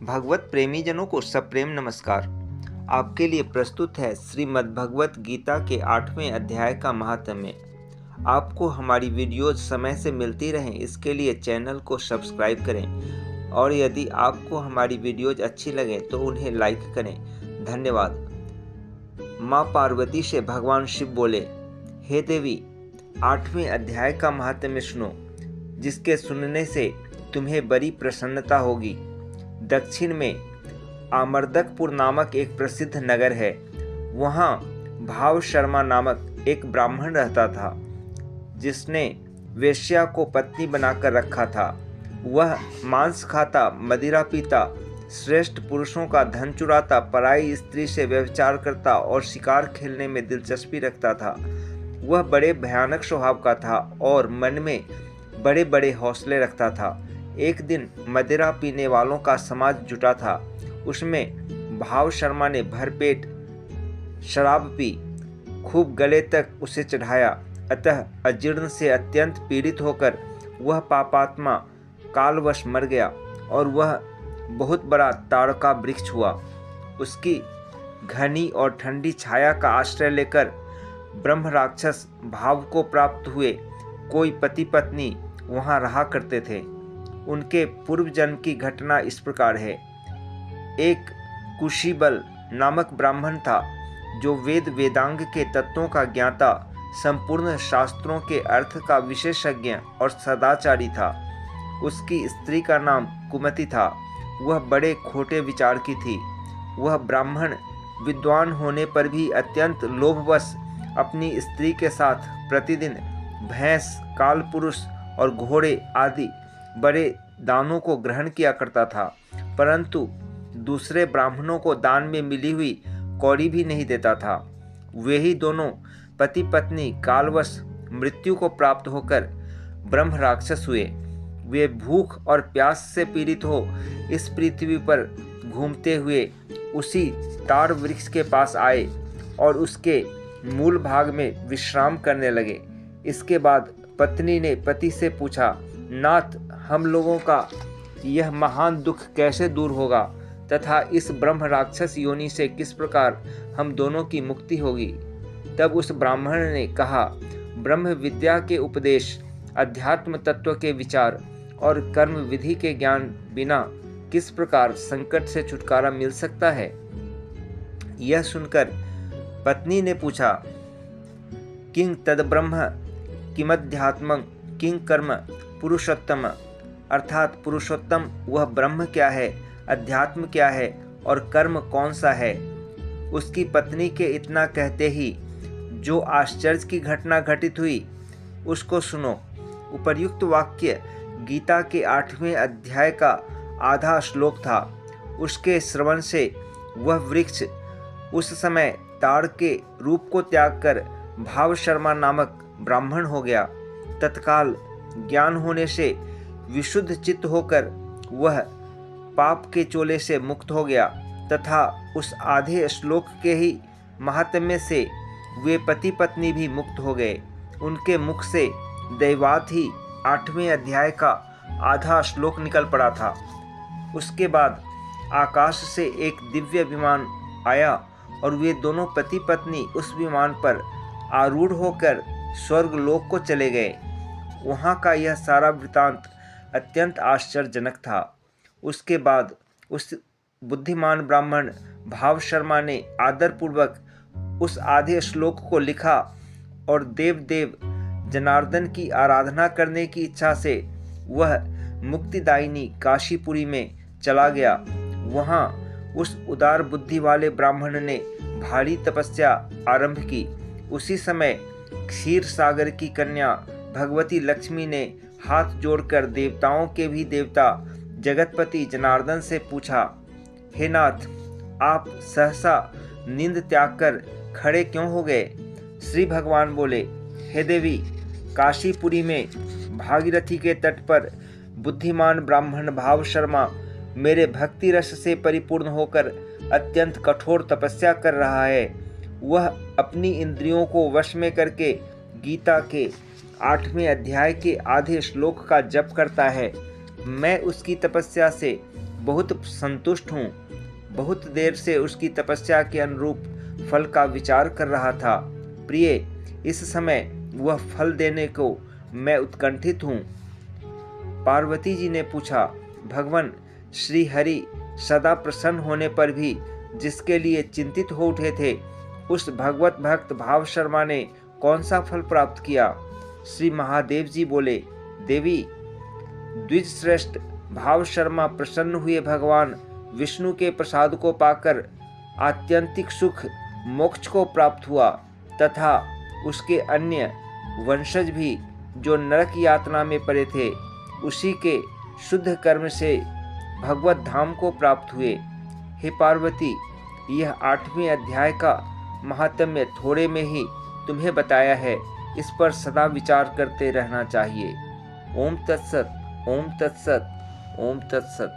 भगवत प्रेमी जनों को सप्रेम नमस्कार। आपके लिए प्रस्तुत है श्रीमद् भगवत गीता के 8वें अध्याय का महात्म्य। आपको हमारी वीडियोज समय से मिलती रहें, इसके लिए चैनल को सब्सक्राइब करें और यदि आपको हमारी वीडियोज अच्छी लगें तो उन्हें लाइक करें। धन्यवाद। माँ पार्वती से भगवान शिव बोले, हे देवी, 8वें अध्याय का महात्म्य सुनो, जिसके सुनने से तुम्हें बड़ी प्रसन्नता होगी। दक्षिण में आमर्दकपुर नामक एक प्रसिद्ध नगर है। वहाँ भाव शर्मा नामक एक ब्राह्मण रहता था, जिसने वेश्या को पत्नी बनाकर रखा था। वह मांस खाता, मदिरा पीता, श्रेष्ठ पुरुषों का धन चुराता, पराई स्त्री से व्यभिचार करता और शिकार खेलने में दिलचस्पी रखता था। वह बड़े भयानक स्वभाव का था और मन में बड़े बड़े हौसले रखता था। एक दिन मदिरा पीने वालों का समाज जुटा था। उसमें भाव शर्मा ने भरपेट शराब पी, खूब गले तक उसे चढ़ाया। अतः अजीर्ण से अत्यंत पीड़ित होकर वह पापात्मा कालवश मर गया और वह बहुत बड़ा ताड़का वृक्ष हुआ। उसकी घनी और ठंडी छाया का आश्रय लेकर ब्रह्म राक्षस भाव को प्राप्त हुए कोई पति पत्नी वहाँ रहा करते थे। उनके पूर्व जन्म की घटना इस प्रकार है। एक कुशीबल नामक ब्राह्मण था, जो वेद वेदांग के तत्वों का ज्ञाता, संपूर्ण शास्त्रों के अर्थ का विशेषज्ञ और सदाचारी था। उसकी स्त्री का नाम कुमति था। वह बड़े खोटे विचार की थी। वह ब्राह्मण विद्वान होने पर भी अत्यंत लोभवश अपनी स्त्री के साथ प्रतिदिन भैंस, कालपुरुष और घोड़े आदि बड़े दानों को ग्रहण किया करता था, परंतु दूसरे ब्राह्मणों को दान में मिली हुई कौड़ी भी नहीं देता था। वे ही दोनों पति पत्नी कालवश मृत्यु को प्राप्त होकर ब्रह्म राक्षस हुए। वे भूख और प्यास से पीड़ित हो इस पृथ्वी पर घूमते हुए उसी ताड़ वृक्ष के पास आए और उसके मूल भाग में विश्राम करने लगे। इसके बाद पत्नी ने पति से पूछा, नाथ, हम लोगों का यह महान दुख कैसे दूर होगा तथा इस ब्रह्म राक्षस योनि से किस प्रकार हम दोनों की मुक्ति होगी? तब उस ब्राह्मण ने कहा, ब्रह्म विद्या के उपदेश, अध्यात्म तत्व के विचार और कर्म विधि के ज्ञान बिना किस प्रकार संकट से छुटकारा मिल सकता है? यह सुनकर पत्नी ने पूछा, किंग तद ब्रह्म किमध्यात्मं किंग कर्म पुरुषोत्तम, अर्थात पुरुषोत्तम वह ब्रह्म क्या है, अध्यात्म क्या है और कर्म कौन सा है? उसकी पत्नी के इतना कहते ही जो आश्चर्य की घटना घटित हुई उसको सुनो। उपर्युक्त वाक्य गीता के 8वें अध्याय का आधा श्लोक था। उसके श्रवण से वह वृक्ष उस समय ताड़ के रूप को त्याग कर भाव शर्मा नामक ब्राह्मण हो गया। तत्काल ज्ञान होने से विशुद्ध चित्त होकर वह पाप के चोले से मुक्त हो गया तथा उस आधे श्लोक के ही महात्म्य से वे पति पत्नी भी मुक्त हो गए। उनके मुख से दैवात ही 8वें अध्याय का आधा श्लोक निकल पड़ा था। उसके बाद आकाश से एक दिव्य विमान आया और वे दोनों पति पत्नी उस विमान पर आरूढ़ होकर स्वर्ग लोक को चले गए। वहाँ का यह सारा वृतांत अत्यंत आश्चर्यजनक था। उसके बाद उस बुद्धिमान ब्राह्मण भाव शर्मा ने आदरपूर्वक उस आधे श्लोक को लिखा और देव जनार्दन की आराधना करने की इच्छा से वह मुक्तिदायिनी काशीपुरी में चला गया। वहाँ उस उदार बुद्धि वाले ब्राह्मण ने भारी तपस्या आरंभ की। उसी समय क्षीर सागर की कन्या भगवती लक्ष्मी ने हाथ जोड़कर देवताओं के भी देवता जगतपति जनार्दन से पूछा, हे नाथ, आप सहसा नींद त्याग कर खड़े क्यों हो गए? श्री भगवान बोले, हे देवी, काशीपुरी में भागीरथी के तट पर बुद्धिमान ब्राह्मण भाव शर्मा मेरे भक्ति रस से परिपूर्ण होकर अत्यंत कठोर तपस्या कर रहा है। वह अपनी इंद्रियों को वश में करके गीता के 8वें अध्याय के आधे श्लोक का जप करता है। मैं उसकी तपस्या से बहुत संतुष्ट हूँ। बहुत देर से उसकी तपस्या के अनुरूप फल का विचार कर रहा था। प्रिय, इस समय वह फल देने को मैं उत्कंठित हूँ। पार्वती जी ने पूछा, भगवान श्री हरि सदा प्रसन्न होने पर भी जिसके लिए चिंतित हो उठे थे, उस भगवत भक्त भाव शर्मा ने कौन सा फल प्राप्त किया? श्री महादेव जी बोले, देवी, द्विज श्रेष्ठ भाव शर्मा प्रसन्न हुए भगवान विष्णु के प्रसाद को पाकर आत्यंतिक सुख मोक्ष को प्राप्त हुआ तथा उसके अन्य वंशज भी जो नरक यातना में पड़े थे, उसी के शुद्ध कर्म से भगवत धाम को प्राप्त हुए। हे पार्वती, यह 8वें अध्याय का महात्म्य थोड़े में ही तुम्हें बताया है। इस पर सदा विचार करते रहना चाहिए। ओम तत्सत, ओम तत्सत, ओम तत्सत।